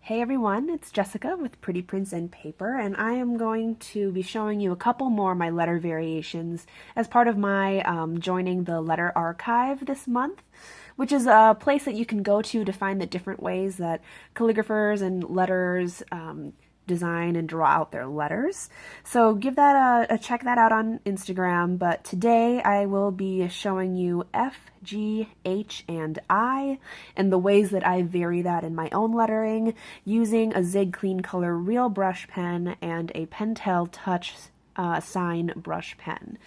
Hey everyone, it's Jessica with Pretty Prints and Paper, and I am going to be showing you a couple more of my letter variations as part of my joining the letter archive this month, which is a place that you can go to find the different ways that calligraphers and letters design and draw out their letters. So give that check that out on Instagram. But today I will be showing you F, G, H, and I, and the ways that I vary that in my own lettering using a Zig Clean Color Real Brush Pen and a Pentel Touch sign brush pen.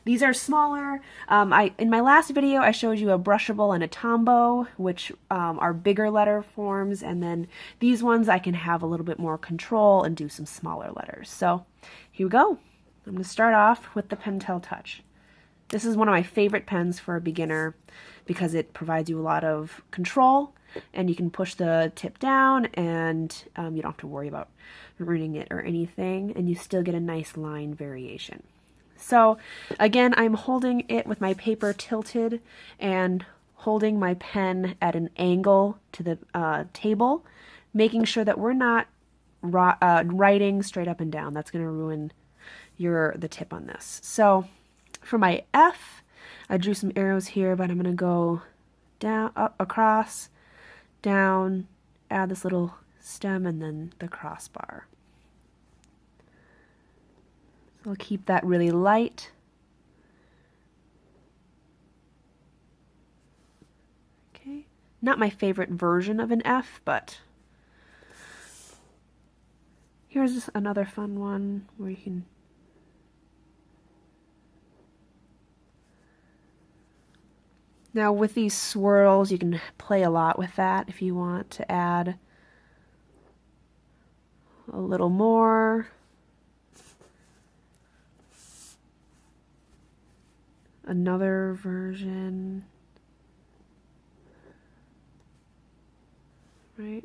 These are smaller. In my last video I showed you a brushable and a tombow, which are bigger letter forms, and then these ones I can have a little bit more control and do some smaller letters. So here we go. I'm going to start off with the Pentel Touch. This is one of my favorite pens for a beginner because it provides you a lot of control, and you can push the tip down and you don't have to worry about ruining it or anything, and you still get a nice line variation. So again, I'm holding it with my paper tilted and holding my pen at an angle to the table, making sure that we're not writing straight up and down. That's going to ruin the tip on this. So for my F, I drew some arrows here, but I'm going to go down, up, across, down, add this little stem, and then the crossbar. So I'll keep that really light. Okay, not my favorite version of an F, but here's another fun one where you can now with these swirls you can play a lot with that if you want to add a little more. Another version, right?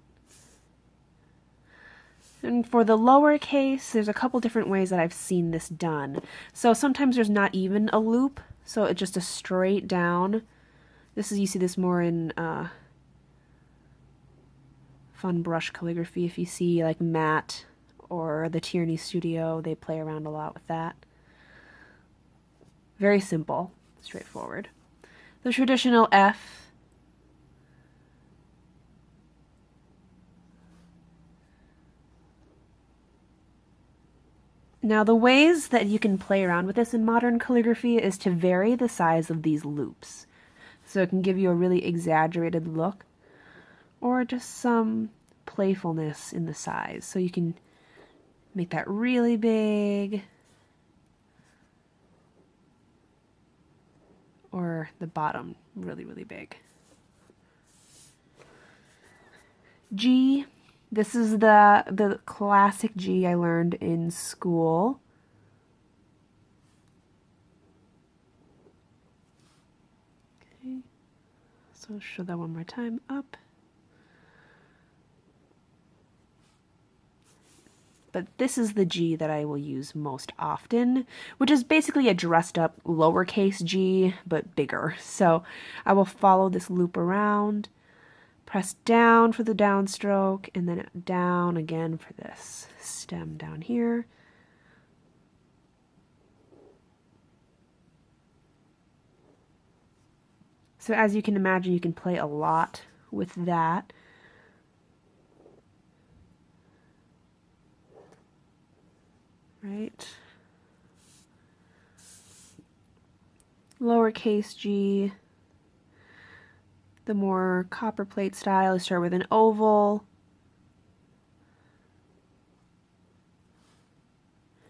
And for the lowercase, there's a couple different ways that I've seen this done. So sometimes there's not even a loop, so it's just a straight down. You see this more in fun brush calligraphy. If you see like Matt or the Tierney Studio, they play around a lot with that. Very simple, straightforward. The traditional F. Now the ways that you can play around with this in modern calligraphy is to vary the size of these loops. So it can give you a really exaggerated look, or just some playfulness in the size. So you can make that really big, or the bottom really, really big. G, this is the classic G I learned in school. Okay, so show that one more time, up. But this is the G that I will use most often, which is basically a dressed up lowercase g, but bigger. So I will follow this loop around, press down for the downstroke, and then down again for this stem down here. So as you can imagine, you can play a lot with that. Right? Lowercase g, the more copperplate style, you start with an oval,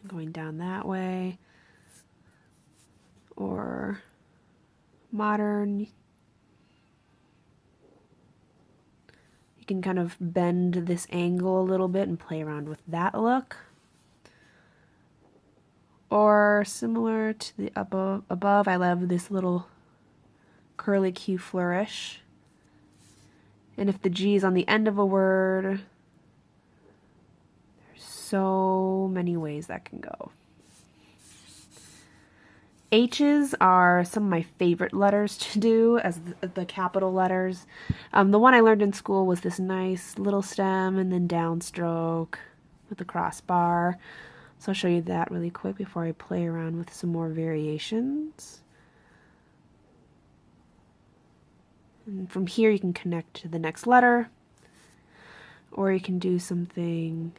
going down that way, or modern, you can kind of bend this angle a little bit and play around with that look. Or similar to the above, I love this little curly Q flourish. And if the G is on the end of a word, there's so many ways that can go. H's are some of my favorite letters to do as the capital letters. The one I learned in school was this nice little stem and then downstroke with the crossbar. So I'll show you that really quick before I play around with some more variations. And from here you can connect to the next letter, or you can do something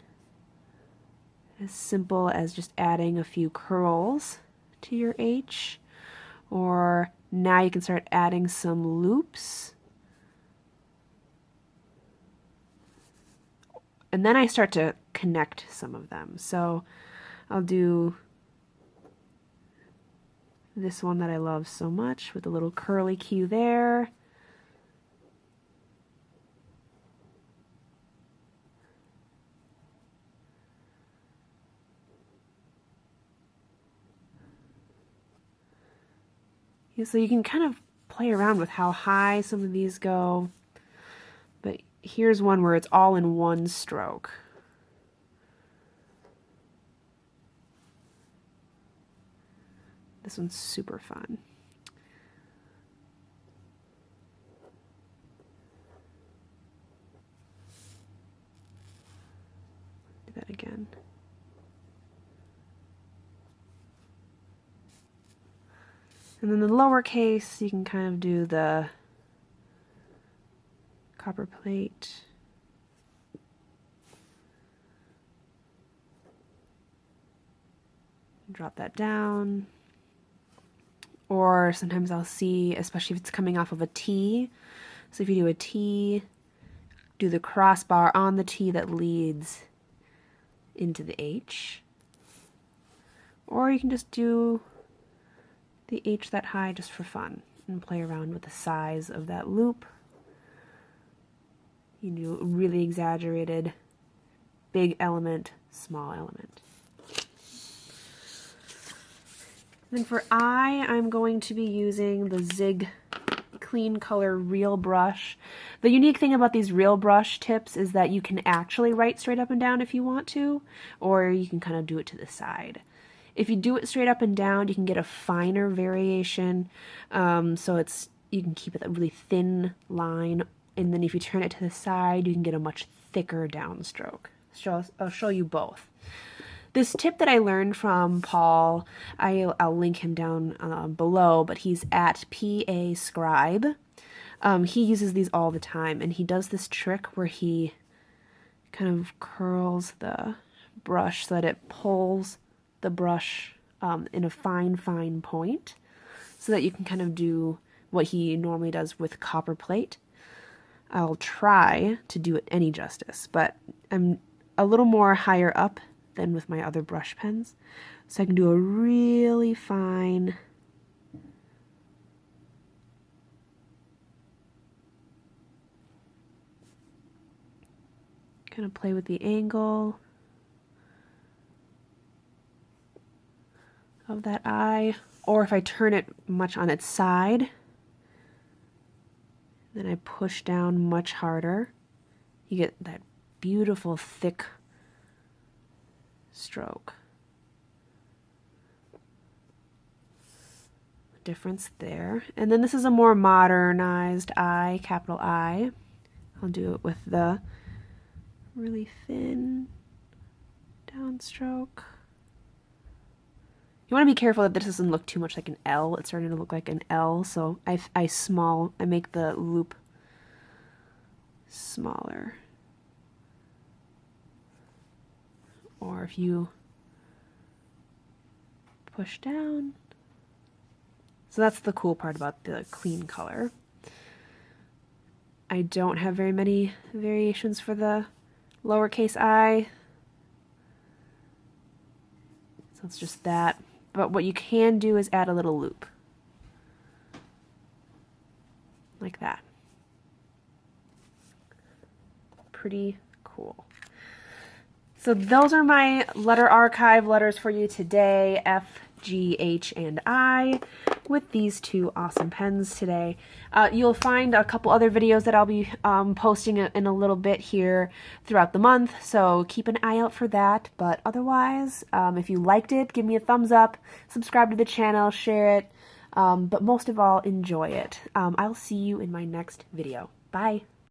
as simple as just adding a few curls to your H, or now you can start adding some loops. And then I start to connect some of them. So I'll do this one that I love so much with a little curly Q there. So you can kind of play around with how high some of these go, but here's one where it's all in one stroke. This one's super fun. Do that again. And then the lowercase, you can kind of do the copper plate. Drop that down. Or sometimes I'll see, especially if it's coming off of a T. So if you do a T, do the crossbar on the T that leads into the H. Or you can just do the H that high just for fun and play around with the size of that loop. You do a really exaggerated big element, small element. Then for I, I'm going to be using the Zig Clean Color Real Brush. The unique thing about these real brush tips is that you can actually write straight up and down if you want to, or you can kind of do it to the side. If you do it straight up and down, you can get a finer variation, so you can keep it a really thin line, and then if you turn it to the side, you can get a much thicker downstroke. So I'll show you both. This tip that I learned from Paul, I'll link him down below, but he's at PA Scribe. He uses these all the time, and he does this trick where he kind of curls the brush so that it pulls the brush in a fine point, so that you can kind of do what he normally does with copper plate. I'll try to do it any justice, but I'm a little more higher up than with my other brush pens, so I can do a really fine kind of play with the angle of that eye, or if I turn it much on its side, then I push down much harder, you get that beautiful thick stroke. Difference there. And then this is a more modernized I, capital I. I'll do it with the really thin downstroke. You want to be careful that this doesn't look too much like an L. It's starting to look like an L, so I make the loop smaller. Or if you push down. So that's the cool part about the clean color. I don't have very many variations for the lowercase I, so it's just that. But what you can do is add a little loop. Like that. Pretty cool. So those are my letter archive letters for you today, F, G, H, and I. with these two awesome pens today. You'll find a couple other videos that I'll be posting in a little bit here throughout the month, so keep an eye out for that. But otherwise, if you liked it, give me a thumbs up, subscribe to the channel, share it, but most of all, enjoy it. I'll see you in my next video. Bye!